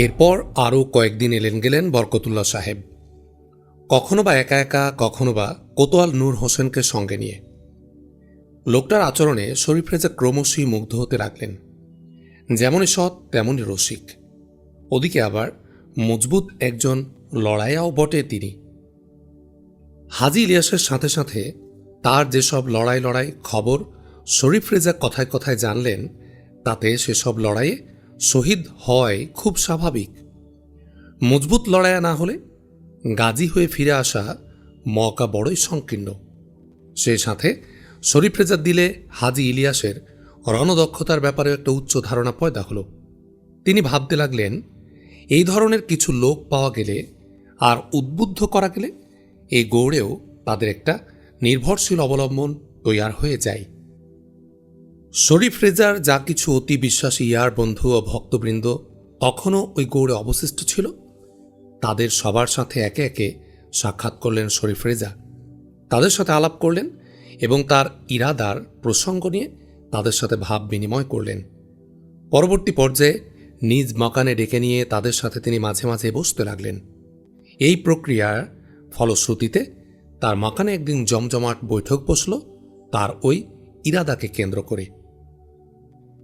এরপর আরও কয়েকদিন এলেন গেলেন বরকতুল্লাহ সাহেব, কখনো বা একা একা, কখনো বা কোতোয়াল নূর হোসেনকে সঙ্গে নিয়ে। লোকটার আচরণে শরীফ রেজা ক্রমশই মুগ্ধ হতে লাগলেন। যেমনই সৎ তেমনই রসিক, ওদিকে আবার মজবুত একজন লড়াইয়াও বটে তিনি। হাজী ইলিয়াসের সাথে সাথে তার যেসব লড়াই খবর শরীফ রেজা কথায় কথায় জানলেন, তাতে সেসব লড়াইয়ে শহীদ হয় খুব স্বাভাবিক। মজবুত লড়াইয়া না হলে গাজী হয়ে ফিরে আসা মওকা বড়ই সংকীর্ণ। সেই সাথে শরীফ রেজার দিলে হাজী ইলিয়াসের রণদক্ষতার ব্যাপারে একটা উচ্চ ধারণা পয়দা হল। তিনি ভাবতে লাগলেন, এই ধরনের কিছু লোক পাওয়া গেলে আর উদ্বুদ্ধ করা গেলে এই গৌড়েও তাদের একটা নির্ভরশীল অবলম্বন তৈয়ার হয়ে যায়। শরীফ রেজার যা কিছু অতি বিশ্বাসী ইয়ার বন্ধু ও ভক্তবৃন্দ তখনও ওই গৌড়ে অবশিষ্ট ছিল, তাদের সবার সাথে একে একে সাক্ষাৎ করলেন শরীফ রেজা। তাদের সাথে আলাপ করলেন এবং তার ইরাদার প্রসঙ্গ নিয়ে তাদের সাথে ভাব বিনিময় করলেন। পরবর্তী পর্যায়ে নিজ মকানে ডেকে নিয়ে তাদের সাথে তিনি মাঝে মাঝে বসতে লাগলেন। এই প্রক্রিয়ার ফলশ্রুতিতে তার মকানে একদিন জমজমাট বৈঠক বসল তার ওই ইরাদাকে কেন্দ্র করে।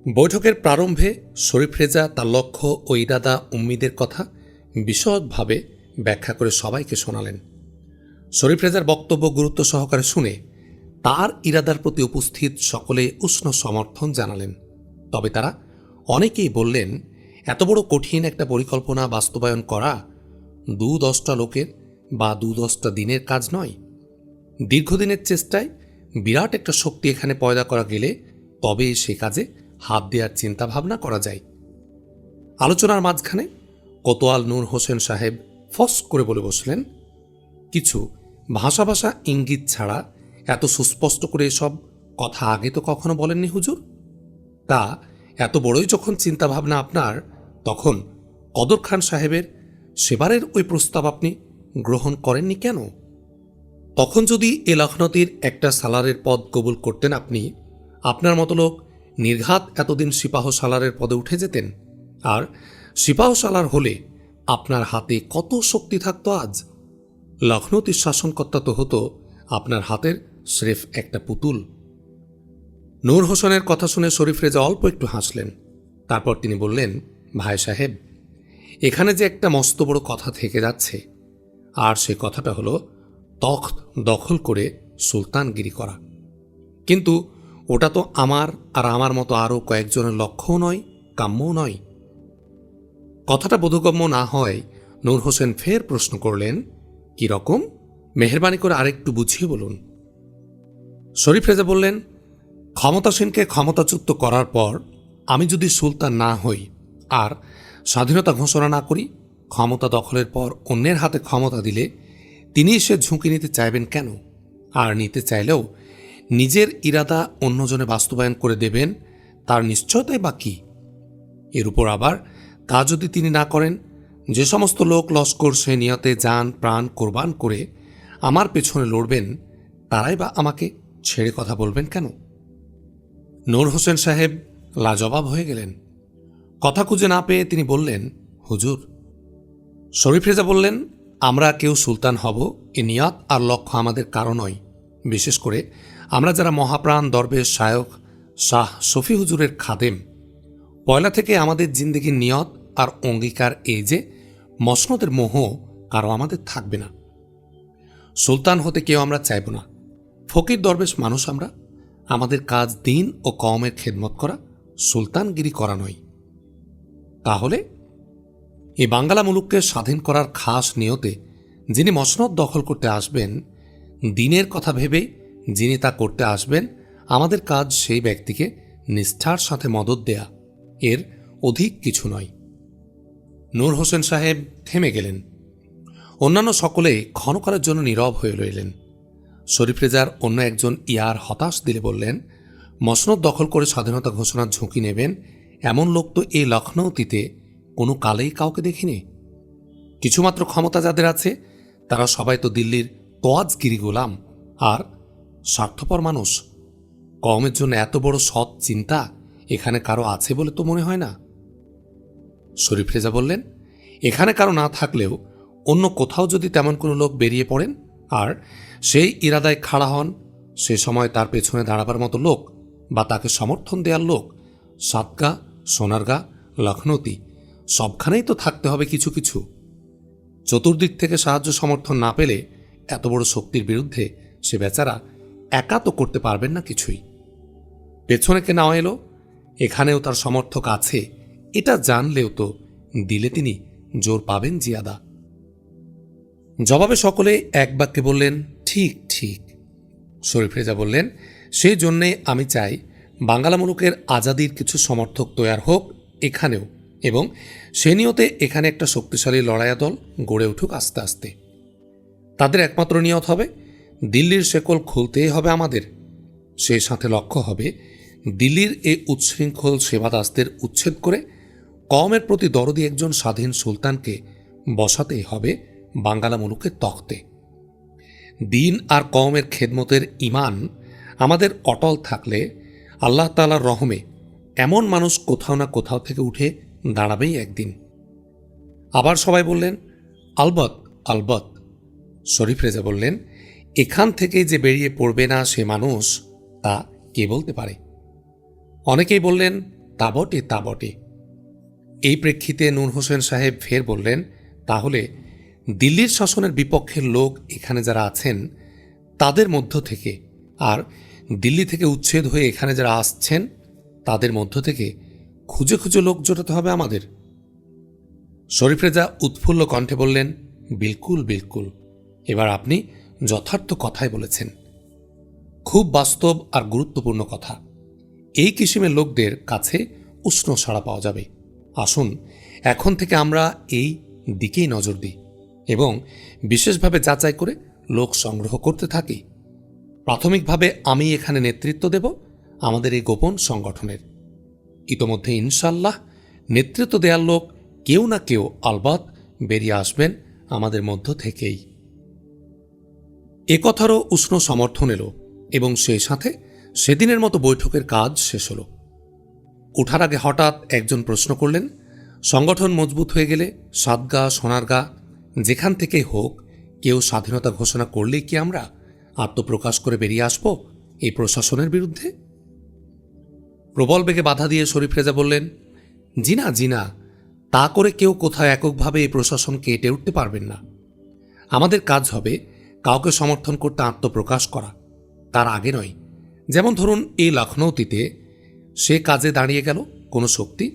বৈঠকের প্রারম্ভে শরীফ রেজা তার লক্ষ্য ও ইরাদা উম্মিদের কথা বিশদভাবে ব্যাখ্যা করে সবাইকে শোনালেন। শরীফ রেজার বক্তব্য গুরুত্ব সহকারে শুনে তার ইরাদার প্রতি উপস্থিত সকলে উষ্ণ সমর্থন জানালেন। তবে তারা অনেকেই বললেন, এত বড় কঠিন একটা পরিকল্পনা বাস্তবায়ন করা 2-10টা লোকের বা 2-10টা দিনের কাজ নয়। দীর্ঘদিনের চেষ্টায় বিরাট একটা শক্তি এখানে পয়দা করা গেলে তবে সে কাজে হাত দেওয়ার চিন্তা ভাবনা করা যায়। আলোচনার মাঝখানে কোতোয়াল নূর হোসেন সাহেব ফস করে বলে বসলেন, কিছু ভাষা ইঙ্গিত ছাড়া এত সুস্পষ্ট করে এসব কথা আগে তো কখনো বলেননি হুজুর। তা এত বড়ই যখন চিন্তাভাবনা আপনার, তখন কদর খান সাহেবের সেবারের ওই প্রস্তাব আপনি গ্রহণ করেননি কেন? তখন যদি এ লখনৌতির একটা সালারের পদ কবুল করতেন আপনি, আপনার মতো লোক নির্ঘাত এতদিন সিপাহ সালারের পদে উঠে যেতেন। আর সিপাহ সালার হলে আপনার হাতে কত শক্তি থাকতো আজ। লখনৌতির শাসনকর্তা তো হতো আপনার হাতের স্রেফ একটা পুতুল। নূর হোসেনের কথা শুনে শরীফ রেজা অল্প একটু হাসলেন। তারপর তিনি বললেন, ভাই সাহেব, এখানে যে একটা মস্ত বড় কথা থেকে যাচ্ছে, আর সে কথাটা হলো তখ্ত দখল করে সুলতানগিরি করা। কিন্তু ওটা তো আমার আর আমার মতো আরও কয়েকজনের লক্ষ্যও নয়, কাম্যও নয়। কথাটা বোধগম্য না হয় নূর হোসেন ফের প্রশ্ন করলেন, কি রকম? মেহেরবানি করে আরেকটু বুঝিয়ে বলুন। শরীফ রেজা বললেন, ক্ষমতাসীনকে ক্ষমতাচ্যুত করার পর আমি যদি সুলতান না হই আর স্বাধীনতা ঘোষণা না করি, ক্ষমতা দখলের পর অন্যের হাতে ক্ষমতা দিলে তিনি সে ঝুঁকি নিতে চাইবেন কেন? আর নিতে চাইলেও নিজের ইরাদা অন্যজনে বাস্তবায়ন করে দেবেন, তার নিশ্চয়তাই বা কি? এর উপর আবার তা যদি তিনি না করেন, যে সমস্ত লোক লস্কর সে নিয়তে যান প্রাণ কোরবান করে আমার পেছনে লড়বেন, তারাই বা আমাকে ছেড়ে কথা বলবেন কেন? নূর হোসেন সাহেব লাজবাব হয়ে গেলেন। কথা খুঁজে না পেয়ে তিনি বললেন, হুজুর। শরীফ রেজা বললেন, আমরা কেউ সুলতান হব এ নিয়ত আর লক্ষ্য আমাদের কারো নয়। বিশেষ করে আমরা যারা মহাপ্রাণ দরবেশ শায়খ শাহ শফি হুজুরের খাদেম, পয়লা থেকে আমাদের জিন্দেগির নিয়ত আর অঙ্গীকার এই যে মসনদের মোহ কারো আমাদের থাকবে না। সুলতান হতে কেউ আমরা চাইব না। ফকির দরবেশ মানুষ আমরা, আমাদের কাজ দিন ও কওমের খেদমত করা, সুলতানগিরি করা নয়। তাহলে এই বাঙ্গালা মুলুককে স্বাধীন করার খাস নিয়তে যিনি মসনদ দখল করতে আসবেন, দিনের কথা ভেবে যিনি তা করতে আসবেন, আমাদের কাজ সেই ব্যক্তিকে নিষ্ঠার সাথে মদত দেয়া, এর অধিক কিছু নয়। নূর হোসেন সাহেব থেমে গেলেন। অন্যান্য সকলে ক্ষণকালের জন্য নীরব হয়ে রইলেন। শরীফ রেজার অন্য একজন ইয়ার হতাশ দিলে বললেন, মসনদ দখল করে স্বাধীনতা ঘোষণার ঝুঁকি নেবেন এমন লোক তো এই লখনৌতিতে কোনো কালেই কাউকে দেখিনি। কিছুমাত্র ক্ষমতা যাদের আছে তারা সবাই তো দিল্লির তোয়াজগিরি গোলাম আর স্বার্থপর মানুষ। কওমের জন্য এত বড় সৎ চিন্তা এখানে কারো আছে বলে তো মনে হয় না। শরীফ রেজা বললেন, এখানে কারো না থাকলেও অন্য কোথাও যদি তেমন কোনো লোক বেরিয়ে পড়েন আর সেই ইরাদায় খাড়া হন, সে সময় তার পেছনে দাঁড়াবার মতো লোক বা তাকে সমর্থন দেওয়ার লোক সাতগা, সোনারগা, লখনৌতি সবখানেই তো থাকতে হবে কিছু কিছু। চতুর্দিক থেকে সাহায্য সমর্থন না পেলে এত বড় শক্তির বিরুদ্ধে সে বেচারা একা তো করতে পারবেন না কিছুই। পেছনে কে না এলো, এখানেও তার সমর্থক আছে এটা জানলেও তো দিলে তিনি জোর পাবেন জিয়াদা। জবাবে সকলে এক বাক্যে বললেন, ঠিক ঠিক। শরীফ রেজা বললেন, সেই জন্যে আমি চাই বাঙ্গালা মুলুকের আজাদির কিছু সমর্থক তৈয়ার হোক এখানেও, এবং সে নিয়তে এখানে একটা শক্তিশালী লড়াইয়া দল গড়ে উঠুক আস্তে আস্তে। তাদের একমাত্র নিয়ত হবে দিল্লির শেকল খুলতেই হবে আমাদের। সেই সাথে লক্ষ্য হবে দিল্লির এই উচ্ছৃঙ্খল সেবাদাসদের উচ্ছেদ করে কওমের প্রতি দরদি একজন স্বাধীন সুলতানকে বসাতেই হবে বাঙ্গালা মুলুকের তখ্তে। দিন আর কওমের খেদমতের ঈমান আমাদের অটল থাকলে আল্লাহ তাআলার রহমে এমন মানুষ কোথাও না কোথাও থেকে উঠে দাঁড়াবেই একদিন। আবার সবাই বললেন, আলবত আলবত। শরীফ রেজা বললেন, এখান থেকে যে বেরিয়ে পড়বে না সে মানুষ, তা কে বলতে পারে? অনেকেই বললেন, তা বটে তা বটে। এই প্রেক্ষিতে নূর হোসেন সাহেব ফের বললেন, তাহলে দিল্লির শাসনের বিপক্ষের লোক এখানে যারা আছেন তাদের মধ্য থেকে, আর দিল্লি থেকে উচ্ছেদ হয়ে এখানে যারা আসছেন তাদের মধ্য থেকে খুঁজে খুঁজে লোক জোটাতে হবে আমাদের। শরীফ রেজা উৎফুল্ল কণ্ঠে বললেন, বিলকুল বিলকুল, এবার আপনি যথার্থ কথাই বলেছেন। খুব বাস্তব আর গুরুত্বপূর্ণ কথা। এই কিসিমের লোকদের কাছে উষ্ণ সাড়া পাওয়া যাবে। আসুন এখন থেকে আমরা এই দিকেই নজর দিই এবং বিশেষভাবে যাচাই করে লোক সংগ্রহ করতে থাকি। প্রাথমিকভাবে আমি এখানে নেতৃত্ব দেব আমাদের এই গোপন সংগঠনের। ইতোমধ্যে ইনশাল্লাহ নেতৃত্ব দেওয়ার লোক কেউ না কেউ আলবাত বেরিয়ে আসবেন আমাদের মধ্য থেকেই। একথারও উষ্ণ সমর্থন এলো এবং সেই সাথে সেদিনের মতো বৈঠকের কাজ শেষ হল। ওঠার আগে হঠাৎ একজন প্রশ্ন করলেন, সংগঠন মজবুত হয়ে গেলে সাতগা, সোনারগা যেখান থেকেই হোক কেউ স্বাধীনতা ঘোষণা করলেই কি আমরা আত্মপ্রকাশ করে বেরিয়ে আসব এই প্রশাসনের বিরুদ্ধে? প্রবল বেগে বাধা দিয়ে শরীফ রেজা বললেন, জিনা জিনা, তা করে কেউ কোথাও এককভাবে এই প্রশাসনকে এঁটে উঠতে পারবেন না। আমাদের কাজ হবে কাউকে সমর্থন করতে আত্মপ্রকাশ করা, তার আগে নয়। যেমন ধরুন এই লখনৌতিতে সে কাজে দাঁড়িয়ে গেল কোনো শক্তি,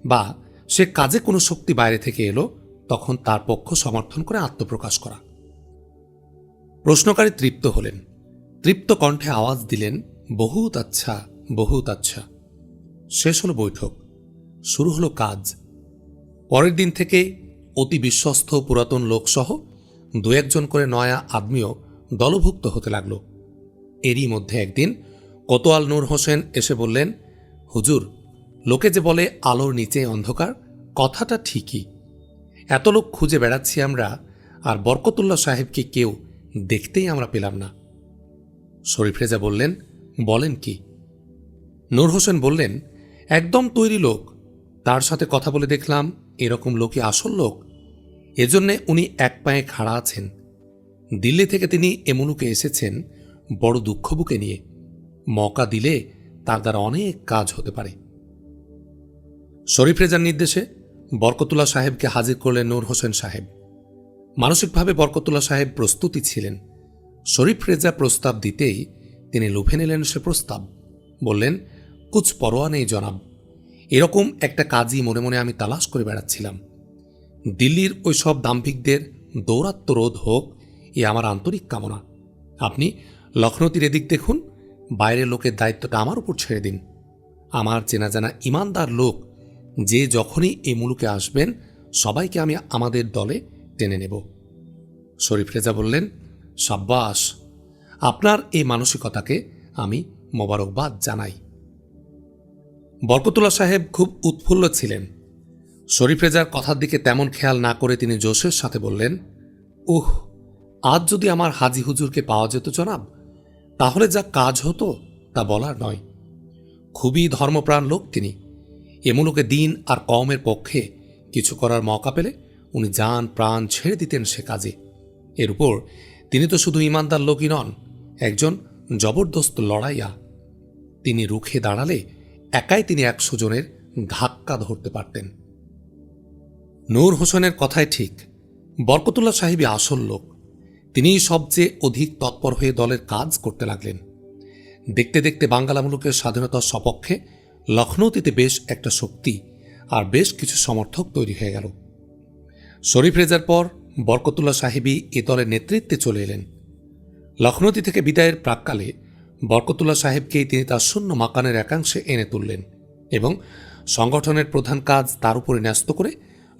বা সে কাজে কোনো শক্তি বাইরে থেকে এলো, তখন তার পক্ষ সমর্থন করে আত্মপ্রকাশ করা। প্রশ্নকারী তৃপ্ত হলেন, তৃপ্ত কণ্ঠে আওয়াজ দিলেন, বহুত আচ্ছা বহুত আচ্ছা। শেষ হলো বৈঠক, শুরু হলো কাজ। পরের দিন থেকে অতি বিশ্বস্ত পুরাতন লোকসহ দু একজন করে নয়া আদমিও দলভুক্ত হতে লাগল। এরই মধ্যে একদিন কোতোয়াল নূর হোসেন এসে বললেন, হুজুর, লোকে যে বলে আলোর নিচে অন্ধকার, কথাটা ঠিকই। এত লোক খুঁজে বেড়াচ্ছি আমরা, আর বরকতুল্লাহ সাহেবকে কেউ দেখতেই আমরা পেলাম না। শরীফ রেজা বললেন, বলেন কি? নূর হোসেন বললেন, একদম তৈরি লোক, তার সাথে কথা বলে দেখলাম এরকম লোকই আসল লোক। এজন্যে উনি এক পায়ে খাড়া আছেন। দিল্লি থেকে তিনি এ মুলুকে এসেছেন বড় দুঃখ বুকে নিয়ে। মওকা দিলে তার দ্বারা অনেক কাজ হতে পারে। শরীফ রেজার নির্দেশে বরকতুল্লাহ সাহেবকে হাজির করলেন নূর হোসেন সাহেব। মানসিকভাবে বরকতুল্লাহ সাহেব প্রস্তুতি ছিলেন। শরীফ রেজা প্রস্তাব দিতেই তিনি লুফে নিলেন সে প্রস্তাব। বললেন, কুছ পরোয়া নেই জনাব, এরকম একটা কাজই মনে মনে আমি তালাশ করে বেড়াচ্ছিলাম। দিল্লির ওই সব দাম্ভিকদের দৌরাত্ম্য রোধ হোক, এ আমার আন্তরিক কামনা। আপনি লখনৌতির এদিক দেখুন, বাইরের লোকের দায়িত্বটা আমার উপর ছেড়ে দিন। আমার চেনা জানা ইমানদার লোক যে যখনই এই মুলুকে আসবেন সবাইকে আমি আমাদের দলে টেনে নেব। শরীফ রেজা বললেন, সাব্বাস, আপনার এই মানসিকতাকে আমি মোবারকবাদ জানাই। বরকতুল্লাহ সাহেব খুব উৎফুল্ল ছিলেন। শরীফ রেজার কথার দিকে তেমন খেয়াল না করে তিনি জোশের সাথে বললেন, উহ, আজ যদি আমার হাজি হুজুরকে পাওয়া যেত জনাব, তাহলে যা কাজ হতো তা বলার নয়। খুবই ধর্মপ্রাণ লোক তিনি। এ মুলুকে দিন আর কওমের পক্ষে কিছু করার মওকা পেলে উনি জান প্রাণ ছেড়ে দিতেন সে কাজে। এর উপর তিনি তো শুধু ইমানদার লোকই নন, একজন জবরদস্ত লড়াইয়া। তিনি রুখে দাঁড়ালে একাই তিনি 100 জনের ধাক্কা ধরতে পারতেন। নূর হোসেনের কথাই ঠিক, বরকতুল্লাহ সাহেবই আসল লোক। তিনিই সবচেয়ে অধিক তৎপর হয়ে দলের কাজ করতে লাগলেন। দেখতে দেখতে বাঙ্গালা মুলুকের স্বাধীনতার সপক্ষে লখনৌতিতে বেশ একটা শক্তি আর বেশ কিছু সমর্থক তৈরি হয়ে গেল। শরীফ রেজার পর বরকতুল্লাহ সাহেবই এ দলের নেতৃত্বে চলে এলেন। লখনৌতি থেকে বিদায়ের প্রাক্কালে বরকতুল্লাহ সাহেবকেই তিনি তার শূন্য মাকানের একাংশে এনে তুললেন এবং সংগঠনের প্রধান কাজ তার উপরে ন্যস্ত করে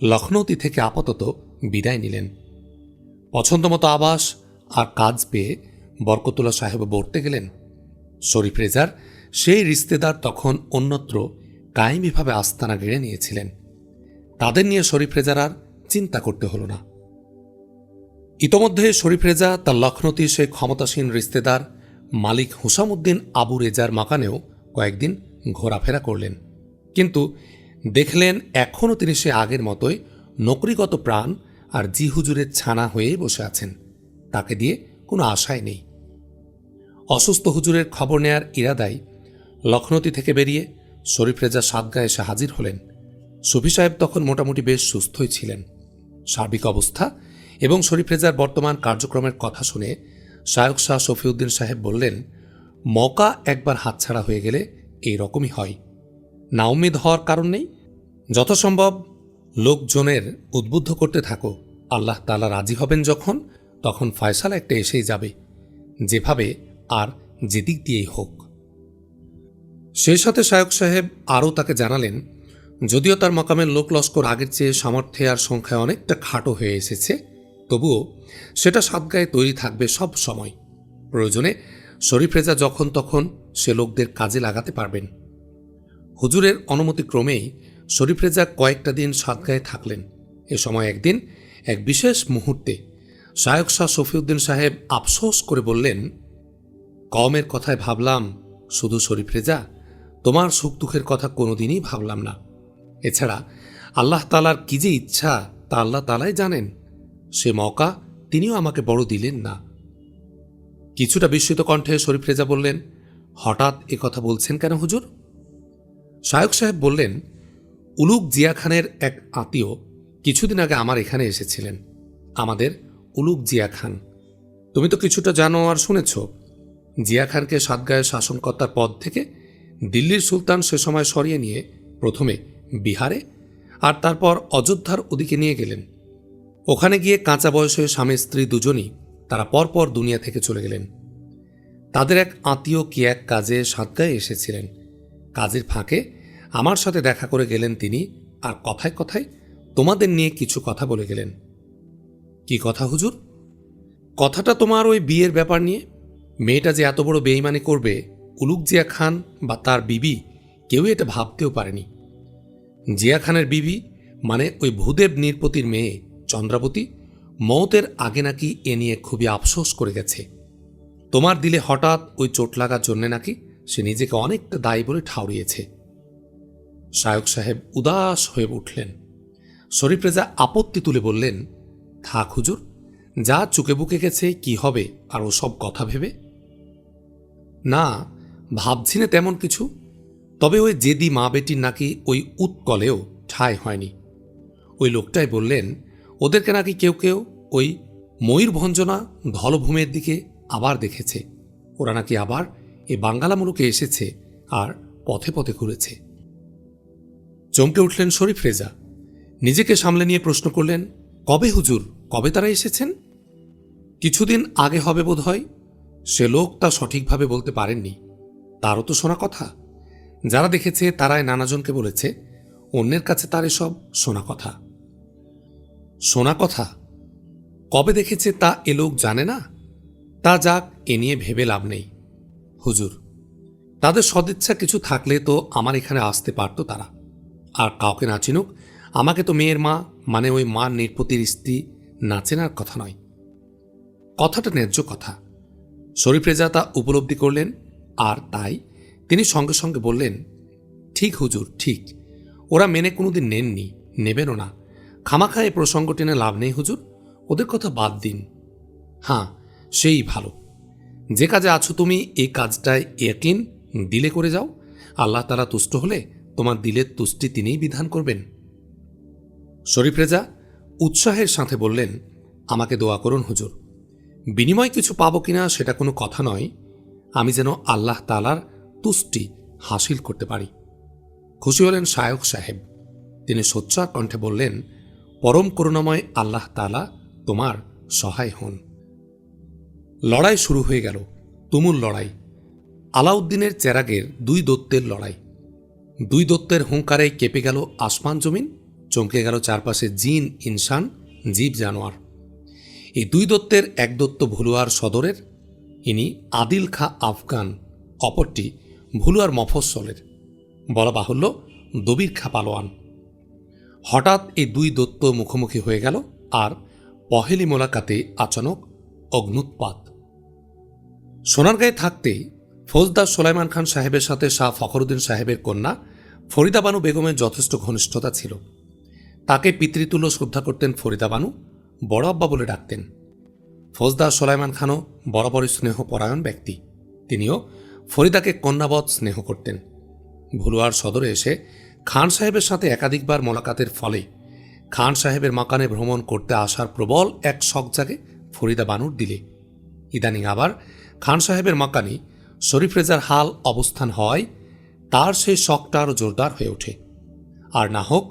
লখনৌতি থেকে আপাতত বিদায় নিলেন। পছন্দমতো আবাস আর কাজ পেয়ে বরকতুল্লাহ সাহেব বর্তে গেলেন। শরীফ রেজার সেই রিশতেদার তখন অন্যত্র কায়েমিভাবে আস্তানা গেড়ে নিয়েছিলেন। তাদের নিয়ে শরীফ রেজার আর চিন্তা করতে হল না। ইতোমধ্যে শরীফ রেজা তার লখনৌতি সেই ক্ষমতাসীন রিশতেদার মালিক হুসামউদ্দিন আবু রেজার মাকানেও কয়েকদিন ঘোরাফেরা করলেন, কিন্তু দেখলেন এখনও তিনি সে আগের মতোই নকরিগত প্রাণ আর জি হুজুরের ছানা হয়েই বসে আছেন। তাকে দিয়ে কোনো আশাই নেই। অসুস্থ হুজুরের খবর নেয়ার ইরাদায় লখনৌতি থেকে বেরিয়ে শরীফ রেজা সাদগাঁয়ে এসে হাজির হলেন। সুফি সাহেব তখন মোটামুটি বেশ সুস্থই ছিলেন। সার্বিক অবস্থা এবং শরীফ রেজার বর্তমান কার্যক্রমের কথা শুনে শায়খ শাহ শফিউদ্দিন সাহেব বললেন, মৌকা একবার হাতছাড়া হয়ে গেলে এই রকমই হয়, নাউম্মিদ হওয়ার কারণ নেই। যথাসম্ভব লোকজনের উদ্বুদ্ধ করতে থাকো। আল্লাহ তাআলা রাজি হবেন যখন, তখন ফয়সালা একটা এসেই যাবে, যেভাবে আর যেদিক দিয়েই হোক। সেই সাথে শায়খ সাহেব আরও তাকে জানালেন, যদিও তার মকামের লোক লস্কর আগের চেয়ে সামর্থ্যে আর সংখ্যায় অনেকটা খাটো হয়ে এসেছে, তবুও সেটা সাদগায়ে তৈরি থাকবে সব সময়। প্রয়োজনে শরীফ রেজা যখন তখন সে লোকদের কাজে লাগাতে পারবেন। হুজুরের অনুমতিক্রমেই শরীফ রেজা কয়েকটা দিন সাদগায়ে থাকলেন। এ সময় একদিন এক বিশেষ মুহূর্তে শায়খ শাহ শফিউদ্দিন সাহেব আফসোস করে বললেন, কওমের কথায় ভাবলাম শুধু শরীফ রেজা, তোমার সুখ দুঃখের কথা কোনোদিনই ভাবলাম না। এছাড়া আল্লাহ তাআলার কি যে ইচ্ছা তা আল্লাহ তাআলাই জানেন। সে মওকা তিনিও আমাকে বড় দিলেন না। কিছুটা বিস্মিত কণ্ঠে শরীফ রেজা বললেন, হঠাৎ এ কথা বলছেন কেন হুজুর? শায়খ সাহেব বললেন, উলুগ জিয়া খানের এক আত্মীয় কিছুদিন আগে আমার এখানে এসেছিলেন, আমাদের উলুগ জিয়া খান। তুমি তো কিছুটা জানো আর শুনেছ। জিয়া খানকে সাদগাঁয়ের শাসনকর্তার পদ থেকে দিল্লির সুলতান সে সময় সরিয়ে নিয়ে প্রথমে বিহারে আর তারপর অযোধ্যার ওদিকে নিয়ে গেলেন। ওখানে গিয়ে কাঁচা বয়সে স্বামী স্ত্রী দুজনই তারা পরপর দুনিয়া থেকে চলে গেলেন। তাদের এক আত্মীয় কি এক কাজে সাদগাঁয়ে এসেছিলেন। কাজের ফাঁকে আমার সাথে দেখা করে গেলেন তিনি, আর কথায় কথায় তোমাদের নিয়ে কিছু কথা বলে গেলেন। কি কথা হুজুর? কথাটা তোমার ওই বিয়ের ব্যাপার নিয়ে। মেয়েটা যে এত বড় বেঈমানি করবে উলুগ জিয়া খান বা তার বিবি কেউই এটা ভাবতেও পারেনি। জিয়া খানের বিবি মানে ওই ভূদেব নৃপতির মেয়ে চন্দ্রাবতী মওতের আগে নাকি এ নিয়ে খুবই আফসোস করে গেছে। তোমার দিলে হঠাৎ ওই চোট লাগার জন্যে নাকি সে নিজেকে অনেকটা দায়ী বলে ঠাউরিয়েছে। শায়খ সাহেব উদাস হয়ে উঠলেন। শরীফ রেজা আপত্তি তুলে বললেন, থাক হুজুর, যা চুকে বুকে গেছে কি হবে আর ও সব কথা ভেবে? না, ভাবছি না তেমন কিছু। তবে ওই জেদি মা বেটির নাকি ওই উৎকলেও ঠাঁই হয়নি। ওই লোকটাই বললেন, ওদেরকে নাকি কেউ কেউ ওই ময়ূরভঞ্জনা ধলভূমের দিকে আবার দেখেছে। ওরা নাকি আবার এই বাঙ্গালা মুলুকে এসেছে আর পথে পথে ঘুরেছে। চমকে উঠলেন শরীফ রেজা। নিজেকে সামলে নিয়ে প্রশ্ন করলেন, কবে হুজুর, কবে তারা এসেছেন? কিছুদিন আগে হবে বোধ হয়। সে লোক তা সঠিকভাবে বলতে পারেননি। তারও তো শোনা কথা। যারা দেখেছে তারাই নানাজনকে বলেছে, অন্যের কাছে তার এসব শোনা কথা। শোনা কথা কবে দেখেছে তা এ লোক জানে না। তা যাক, এ নিয়ে ভেবে লাভ নেই হুজুর। তাদের সদিচ্ছা কিছু থাকলে তো আমার এখানে আসতে পারত তারা। আর কাউকে না চিনুক, আমাকে তো মেয়ের মা মানে ওই মা নৃপতির স্ত্রী না চেনার কথা নয়। কথাটা ন্যায্য কথা। শরীফ রেজা তা উপলব্ধি করলেন, আর তাই তিনি সঙ্গে সঙ্গে বললেন, ঠিক হুজুর, ঠিক। ওরা মেনে কোনোদিন নেননি, নেবেনও না। খামাখা এ প্রসঙ্গ টেনে লাভ নেই হুজুর, ওদের কথা বাদ দিন। হ্যাঁ, সেই ভালো। যে কাজে আছো তুমি, এই কাজটায় ইয়াকিন দিলে করে যাও। আল্লাহ তাআলা তুষ্ট হলে তোমার দিলের তুষ্টি তিনিই বিধান করবেন। শরীফ রেজা উৎসাহের সাথে বললেন, আমাকে দোয়া করুন হুজুর। বিনিময় কিছু পাবো কিনা সেটা কোনো কথা নয়, আমি যেন আল্লাহ তাআলার তুষ্টি হাসিল করতে পারি। খুশি হলেন শায়খ সাহেব। তিনি সোচ্চার কণ্ঠে বললেন, পরম করুণাময় আল্লাহ তাআলা তোমার সহায় হন। লড়াই শুরু হয়ে গেল, তুমুল লড়াই। আলাউদ্দিনের চেরাগের দুই দৈত্যের লড়াই। দুই দৈত্যের হুঙ্কারে কেঁপে গেল আসমান জমিন, চমকে গেল চারপাশে জিন, ইনসান, জীব জানোয়ার। এই দুই দৈত্যের এক দৈত্য ভুলুয়ার সদরের, ইনি আদিল খা আফগান, অপরটি ভুলুয়ার মফস্বলের, বলা বাহুল্য দবির খা পালোয়ান। হঠাৎ এই দুই দৈত্য মুখোমুখি হয়ে গেল, আর পহেলি মোলাকাতে আচানক অগ্নুৎপাত। সোনারগাঁয়ে থাকতেই ফৌজদার সোলাইমান খান সাহেবের সাথে শাহ ফখরুদ্দিন সাহেবের কন্যা ফরিদা বানু বেগমের যথেষ্ট ঘনিষ্ঠতা ছিল। তাকে পিতৃতুল্য শ্রদ্ধা করতেন ফরিদা বানু, বড় আব্বা বলে ডাকতেন। ফৌজদার সোলাইমান খানও বরাবরই স্নেহপরায়ণ ব্যক্তি। তিনিও ফরিদাকে কন্যাবৎ স্নেহ করতেন। ভুলুয়ার সদরে এসে খান সাহেবের সাথে একাধিকবার মোলাকাতের ফলে খান সাহেবের মাকানে ভ্রমণ করতে আসার প্রবল এক শখ জাগে ফরিদা বানুর দিলে। ইদানিং আবার খান সাহেবের মাকানি শরীফ রেজার হাল অবস্থান হওয়ায় তার সেই শখটা আরও জোরদার হয়ে ওঠে। আর না হোক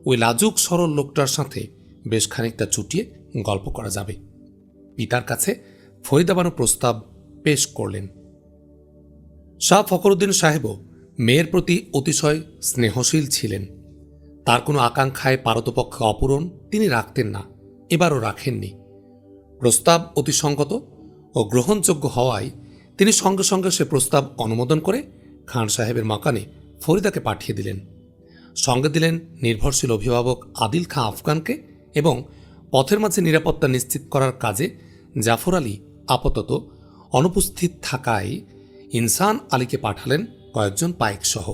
ওই লাজুক সরল লোকটার সাথে বেশ খানিকটা চুটিয়ে গল্প করা যাবে। পিতার কাছে ফরিদা বানু প্রস্তাব পেশ করলেন। শাহ ফখরুদ্দিন সাহেবও মেয়ের প্রতি অতিশয় স্নেহশীল ছিলেন। তার কোনো আকাঙ্ক্ষায় পারতপক্ষে অপূরণ তিনি রাখতেন না, এবারও রাখেননি। প্রস্তাব অতিসঙ্গত ও গ্রহণযোগ্য হওয়ায় তিনি সঙ্গে সঙ্গে সে প্রস্তাব অনুমোদন করে খান সাহেবের মাকানে ফরিদাকে পাঠিয়ে দিলেন। সঙ্গে দিলেন নির্ভরশীল অভিভাবক আদিল খাঁ আফগানকে, এবং পথের মাঝে নিরাপত্তা নিশ্চিত করার কাজে জাফর আলী আপাতত অনুপস্থিত থাকায় ইনসান আলীকে পাঠালেন কয়েকজন পাইক সহ।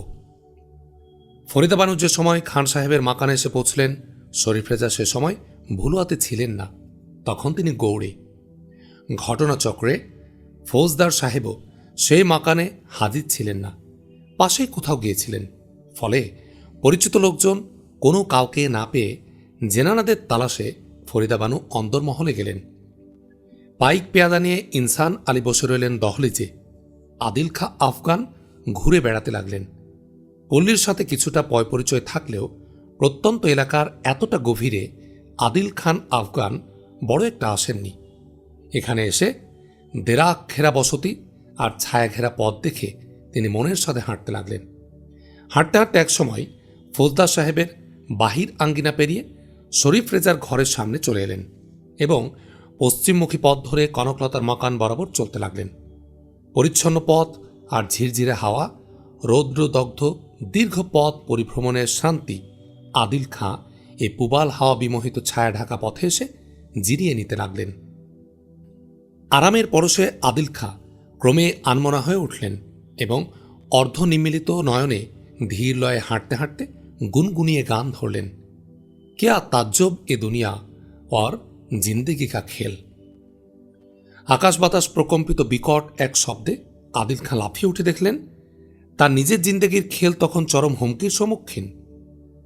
ফরিদা বানু যে সময় খান সাহেবের মাকানে এসে পৌঁছলেন, শরীফ রেজা সে সময় ভুলুয়াতে ছিলেন না, তখন তিনি গৌড়ে। ঘটনাচক্রে ফৌজদার সাহেবও সেই মাকানে হাজির ছিলেন না, পাশেই কোথাও গিয়েছিলেন। ফলে পরিচিত লোকজন কোনো কাউকে না পেয়ে জেনানাদের তালাশে ফরিদা বানু অন্দরমহলে গেলেন। পাইক পেয়াদা নিয়ে ইনসান আলী বসে রইলেন দহলিজে। আদিল খাঁ আফগান ঘুরে বেড়াতে লাগলেন। পল্লীর সাথে কিছুটা পয় পরিচয় থাকলেও প্রত্যন্ত এলাকার এতটা গভীরে আদিল খান আফগান বড় একটা আসেননি। এখানে এসে দেরাক ঘেরা বসতি আর ছায়া ঘেরা পথ দেখে তিনি মনের সাথে হাঁটতে লাগলেন। হাঁটতে হাঁটতে একসময় ফৌজদার সাহেবের বাহির আঙ্গিনা পেরিয়ে শরীফ রেজার ঘরের সামনে চলে এলেন এবং পশ্চিমমুখী পথ ধরে কনকলতার মাকান বরাবর চলতে লাগলেন। পরিচ্ছন্ন পথ আর ঝিরঝিরে হাওয়া, রৌদ্রদগ্ধ দীর্ঘ পথ পরিভ্রমণের শান্তি আদিল খাঁ এই পুবাল হাওয়া বিমোহিত ছায়া ঢাকা পথে এসে জিরিয়ে নিতে লাগলেন। আরামের পরশে আদিল খাঁ ক্রমে আনমনা হয়ে উঠলেন এবং অর্ধনিমিলিত নয়নে ধীর লয়ে হাঁটতে হাঁটতে গুনগুনিয়ে গান ধরলেন, কেয়া তাজ্জব এ দুনিয়া और জিন্দেগি কা খেল। আকাশ বাতাস প্রকম্পিত বিকট এক শব্দে আদিল খাঁ লাফিয়ে উঠে দেখলেন তার নিজের জিন্দেগির খেল তখন চরম হুমকির সম্মুখীন।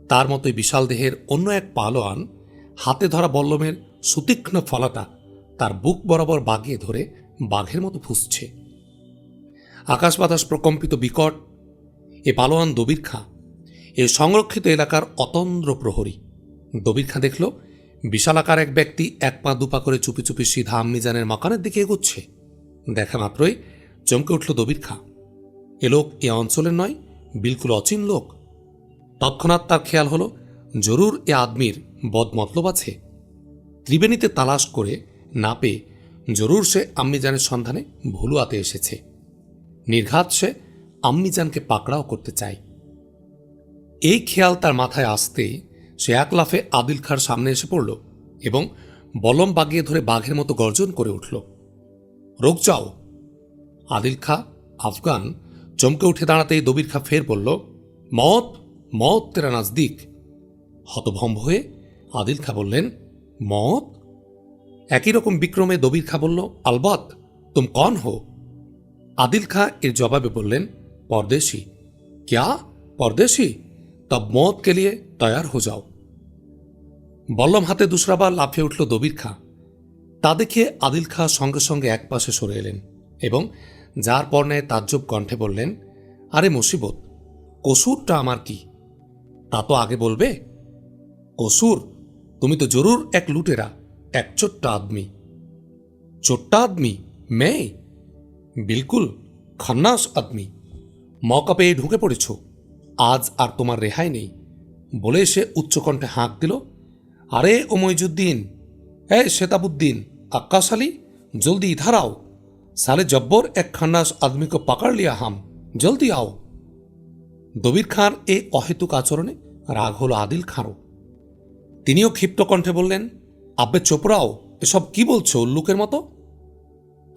তার মতোই বিশাল দেহের অন্য এক পালোয়ান হাতে ধরা বল্লমের সুতীক্ষ্ণ ফলাটা তার বুক বরাবর বাগিয়ে ধরে বাঘের মতো ফুঁসছে। আকাশ বাতাস প্রকম্পিত বিকট এ পালোয়ান দবির খাঁ, এ সংরক্ষিত এলাকার অতন্দ্র প্রহরী। দবির খাঁ দেখল বিশালাকার এক ব্যক্তি এক পা দুপা করে চুপি চুপি সিধা আম্মিজানের মাকানের দিকে এগোচ্ছে। দেখা মাত্রই চমকে উঠল দবির খাঁ। এ লোক এ অঞ্চলের নয়, বিলকুল অচিন লোক। তৎক্ষণাৎ তার খেয়াল হল জরুর এ আদমির বদমতলব আছে। ত্রিবেণীতে তালাশ করে না পেয়ে জরুর সে আম্মিজানের সন্ধানে ভুলুয়াতে এসেছে। নির্ঘাত সে আম্মিজানকে পাকড়াও করতে চায়। এই খেয়াল তার মাথায় আসতেই সে এক লাফে আদিল খাঁর সামনে এসে পড়ল এবং বলম বাগিয়ে ধরে বাঘের মতো গর্জন করে উঠল, রোক যাও। আদিল খাঁ আফগান চমকে উঠে দাঁড়াতেই দবির খাঁ ফের বলল, মত মত তেরা নাজদিক। হতভম্ব হয়ে আদিল খা বললেন, মত? একই রকম বিক্রমে দবির খা বলল, আলবত, তুম কন হো? आदिल खां इस जवाबे बोलें, परदेशी। क्या? परदेशी? तब मौत के लिए तैयार हो जाओ। बल्लम हाथे दूसरा बार लाफिए उठल दबिर खां। ता देखे आदिल खां संगे संगे एक पाशे सरे एलेन एबं जार पर्णे ताज्जुब कण्ठे बोलें, आरे मुसीबत, कसूरटा आमार की? ता तो आगे बोलबे। कसूर? तुमी तो जरूर एक लुटेरा, एक चोट्टा आदमी। चोट्टा आदमी? मैं? बिल्कुल खन्नास आदमी। मौका पेये ढुके पड़ेछो, आज आर तोमार रेहाई नेई बोले से उच्च कण्ठे हाँक दिल, अरे ओ मइजुद्दीन, ए शेताबुद्दीन, अक्कास आली, जल्दी इधर आओ, साले जब्बर एक खन्नास आदमी को पकड़ लिया हम, जल्दी आओ। दबिर खार ए अहेतुक आचरणे राग हलो आदिल खाँरो। तिनिओ क्षिप्त कण्ठे बोललेन, आब्बे चोपड़ाओ, एसब कि बोलछो उल्लुकेर मतो?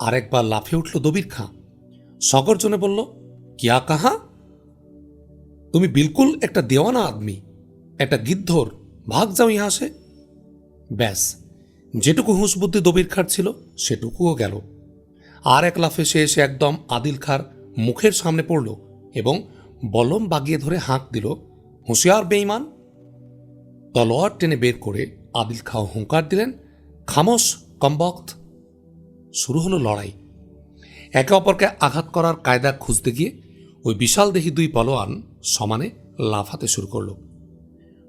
आरेकबार लाफिए उठल दबिर खां, सगर्जने बोलल, क्या कहा? तुमी बिल्कुल एक देवाना आदमी, एक गिद्धर, भाग जाओ यहाँ से। ব্যাস, যেটুকু হুঁশ বুদ্ধি দবির খার ছিল সেটুকুও গেল। আর এক লাফে সে এসে একদম আদিল খার মুখের সামনে পড়ল এবং বলম বাগিয়ে ধরে হাঁক দিল, হুঁশিয়ার বেঈমান। তলোয়ার টেনে বের করে আদিল খাও হুঙ্কার দিলেন, খামোশ কমবক্ত। শুরু হলো লড়াই। একে অপরকে আঘাত করার কায়দা খুঁজতে গিয়ে ওই বিশাল দেহি দুই পলোয়ান সমানে লাফাতে শুরু করল।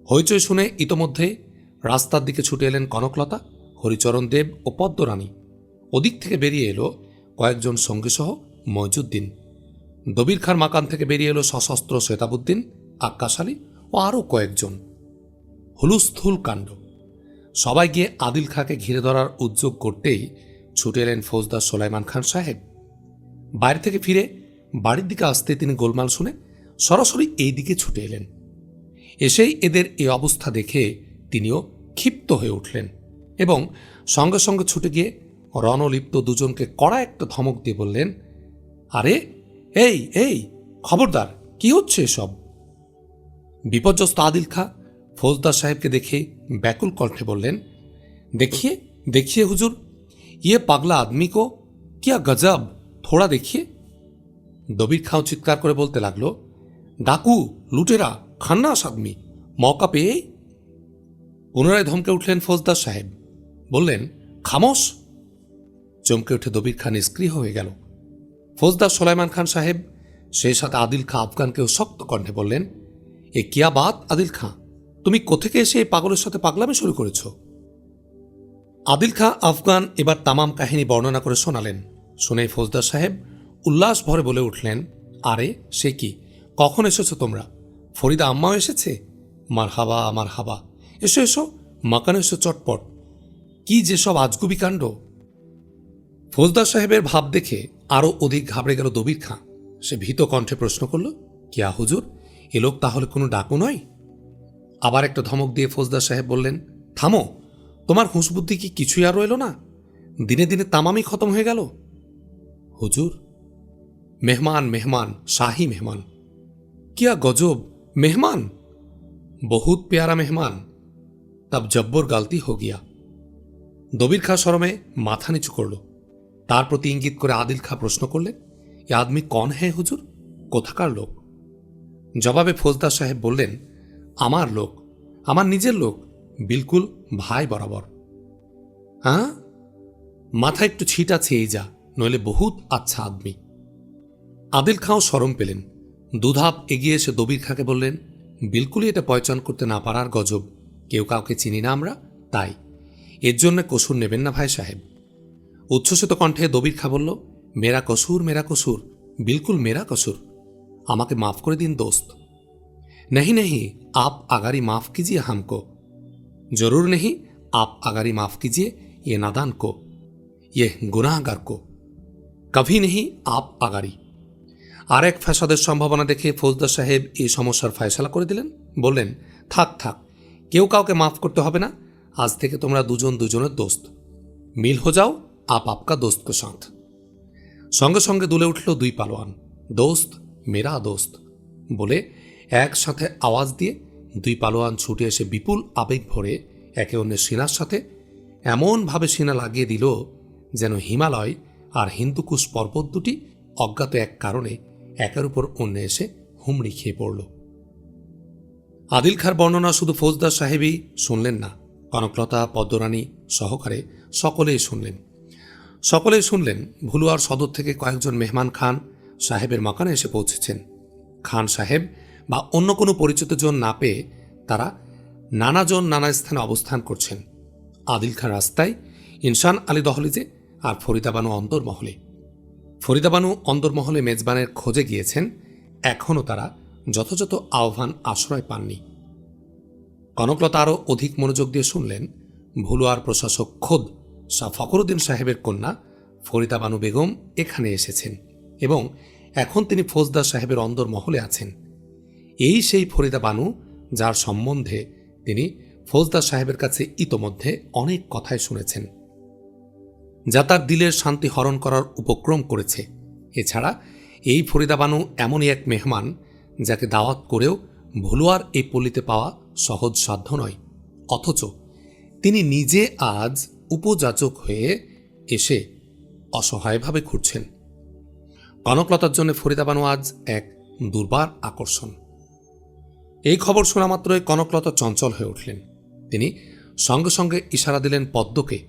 হইচই শুনে ইতোমধ্যে রাস্তার দিকে ছুটে এলেন কনকলতা, হরিচরণ দেব ও পদ্মরানী। ওদিক থেকে বেরিয়ে এলো কয়েকজন সঙ্গীসহ মইজুদ্দিন। দবির খার মাকান থেকে বেরিয়ে এলো সশস্ত্র শেতাবুদ্দিন, আক্কাস আলী ও আরও কয়েকজন। হুলুস্থুল কাণ্ড। সবাই গিয়ে আদিল খাঁকে ঘিরে ধরার উদ্যোগ করতেই ছুটে এলেন ফৌজদার সোলাইমান খান সাহেব। বাইরে থেকে ফিরে বাড়ির দিকে আসতে তিনি গোলমাল শুনে সরাসরি এই দিকে ছুটে এলেন। এসেই এদের এই অবস্থা দেখে তিনিও ক্ষিপ্ত হয়ে উঠলেন এবং সঙ্গে সঙ্গে ছুটে গিয়ে রণলিপ্ত দুজনকে কড়া একটা ধমক দিয়ে বললেন, আরে এই এই খবরদার, কি হচ্ছে এসব? বিপর্যস্ত আদিল খাঁ ফৌজদার সাহেবকে দেখে ব্যাকুল কণ্ঠে বললেন, देखिए देखिए हुजूर, ये पागला आदमी को, क्या गजब, थोड़ा देखिए। दबिर खां चित्कार करे बोलते लागलो, डाकू, लुटेरा, खन्नास आदमी, मौका पेये। पुनराय धमके उठलेन फौजदार साहेब, बोललेन, खामोश। चमके उठे दबिर खां निष्क्रिय हये गेल। फौजदार सोलाइमान खान साहेब सेई साथे आदिल खां आफगानकेও शक्त कण्ठे बोललेन, ए क्या बात आदिल खां, तुमी कोथेके एसे এই পাগলের সাথে পাগলামি শুরু করেছো? আদিল খাঁ আফগান এবার তামাম কাহিনী বর্ণনা করে শোনালেন। শুনে ফৌজদার সাহেব উল্লাস ভরে বলে উঠলেন, আরে সে কি, কখন এসেছো তোমরা? ফরিদা আম্মাও এসেছে? মারহাবা মারহাবা, এসো এসো, মাকানে এসো চটপট। কি যেসব আজগুবি কাণ্ড! ফৌজদার সাহেবের ভাব দেখে আরও অধিক ঘাবড়ে গেল দবির খাঁ। সে ভীত কণ্ঠে প্রশ্ন করল, কিয়া হুজুর, এ লোক তাহলে কোনো ডাকু নয়? আবার একটা ধমক দিয়ে ফৌজদার সাহেব বললেন, থামো, তোমার হুঁশবুদ্ধি কি কিছুই আর রইল না? দিনে দিনে তামামই খতম হয়ে গেল। হুজুর, মেহমান মেহমান, শাহী মেহমান। কিয়া গজব, মেহমান, বহুত প্যারা মেহমান, তব জব্বর গালতি হো গিয়া। দবির খাঁ শরমে মাথা নিচু করল। তার প্রতি ইঙ্গিত করে আদিল খাঁ প্রশ্ন করলেন, এ আদমি কন হ্যাঁ হুজুর, কোথাকার লোক? জবাবে ফৌজদার সাহেব বললেন, আমার লোক, আমার নিজের লোক, বিলকুল ভাই বরাবর। হ্যাঁ, মাথা একটু ছিট আছে এই যা, নইলে বহুত আচ্ছা আদমি। আদিল খাঁও শরম পেলেন। দুধাপ এগিয়ে এসে দবির খাঁকে বললেন, বিলকুলই এটা পয়চান করতে না পারার গজব, কেউ কাউকে চিনি না আমরা, তাই এর জন্য কসুর নেবেন না ভাই সাহেব। উচ্ছ্বসিত কণ্ঠে দবির খাঁ বলল, মেরা কসুর, বিলকুল মেরা কসুর, আমাকে মাফ করে দিন দোস্ত। नहीं नहीं, आप अगारी माफ कीजिए हमको। जरूर नहीं, आप अगारी माफ कीजिए ये नादान को, ये गुनाहगार को। कभी नहीं आप अगारी। আর এক ফ্যাসাদের সম্ভাবনা দেখে ফৌজদার সাহেব এই সমস্যার ফয়সালা করে দিলেন। বললেন, থাক থাক, কেউ কাউকে মাফ করতে হবে না, আজ থেকে তোমরা দুজন দুজনের দোস্ত। মিল হো যাও আপ আপকা দোস্ত কে সাথ। সঙ্গে সঙ্গে দুলে উঠল দুই পালোয়ান, দোস্ত মেরা দোস্ত বলে একসাথে আওয়াজ দিয়ে দুই পালোয়ান ছুটে এসে বিপুল আবেগ ভরে একে অন্যের সিনার সাথে এমনভাবে সিনা লাগিয়ে দিল যেন হিমালয় আর হিন্দুকুশ পর্বত দুটি অজ্ঞাত এক কারণে একের উপর অন্য এসে হুমড়ি খেয়ে পড়ল। আদিল খাঁর বর্ণনা শুধু ফৌজদার সাহেবই শুনলেন না, কনকলতা, পদ্মরানী সহকারে সকলেই শুনলেন। ভুলুয়ার সদর থেকে কয়েকজন মেহমান খান সাহেবের মাকানে এসে পৌঁছেছেন। খান সাহেব বা অন্য কোনো পরিচিত জন না পেয়ে তারা নানাজন নানা স্থানে অবস্থান করছেন। আদিল খাঁ রাস্তায়, ইনসান আলী দহলিজে, আর ফরিদাবানু অন্দরমহলে মেজবানের খোঁজে গিয়েছেন। এখনও তারা যথাযথ আহ্বান আশ্রয় পাননি। কনকলতা আরও অধিক মনোযোগ দিয়ে শুনলেন। ভুলুয়ার প্রশাসক খোদ শাহ ফখরুদ্দিন সাহেবের কন্যা ফরিদাবানু বেগম এখানে এসেছেন এবং এখন তিনি ফৌজদার সাহেবের অন্দরমহলে আছেন। এই সেই ফরিদাবানু যার সম্বন্ধে তিনি ফৌজদার সাহেবের কাছে ইতোমধ্যে অনেক কথাই শুনেছেন, যা তার দিলের শান্তি হরণ করার উপক্রম করেছে। এছাড়া এই ফরিদাবানু এমনই এক মেহমান যাকে দাওয়াত করেও ভুলুয়ার এই পল্লীতে পাওয়া সহজ সাধ্য নয়, অথচ তিনি নিজে আজ উপযাচক হয়ে এসে অসহায়ভাবে ঘুরছেন। কনকলতার জন্য ফরিদাবানু আজ এক দুর্বার আকর্ষণ। এই খবর শোনা মাত্রই কনকলতা চঞ্চল হয়ে উঠলেন। তিনি সঙ্গে সঙ্গে ইশারা দিলেন পদ্মকে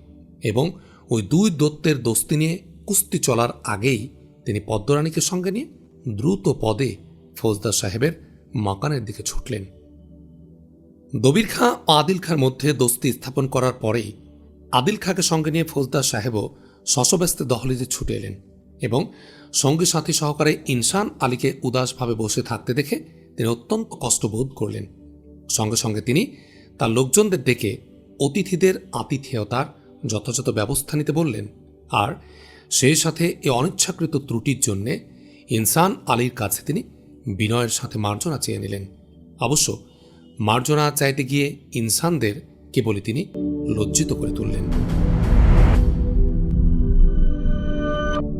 এবং ওই দুই দৈত্যের দোস্তি নিয়ে কুস্তি চলার আগেই তিনি পদ্মরানীকে সঙ্গে নিয়ে দ্রুত পদে ফৌজদার সাহেবের মাকানের দিকে ছুটলেন। দবির খাঁ ও আদিল খাঁর মধ্যে দোস্তি স্থাপন করার পরেই আদিল খাঁকে সঙ্গে নিয়ে ফৌজদার সাহেবও শশব্যস্তে দহলিজে ছুটে এলেন এবং সঙ্গী সাথী সহকারে ইনসান আলীকে উদাসভাবে বসে থাকতে দেখে তিনি অত্যন্ত কষ্টবোধ করলেন। সঙ্গে সঙ্গে তিনি তার লোকজনদের ডেকে অতিথিদের আতিথেয়তার যথাযথ ব্যবস্থা নিতে বললেন, আর সেই সাথে এ অনিচ্ছাকৃত ত্রুটির জন্যে ইনসান আলীর কাছে তিনি বিনয়ের সাথে মার্জনা চেয়ে নিলেন। অবশ্য মার্জনা চাইতে গিয়ে ইনসানদের কেবলই তিনি লজ্জিত করে তুললেন।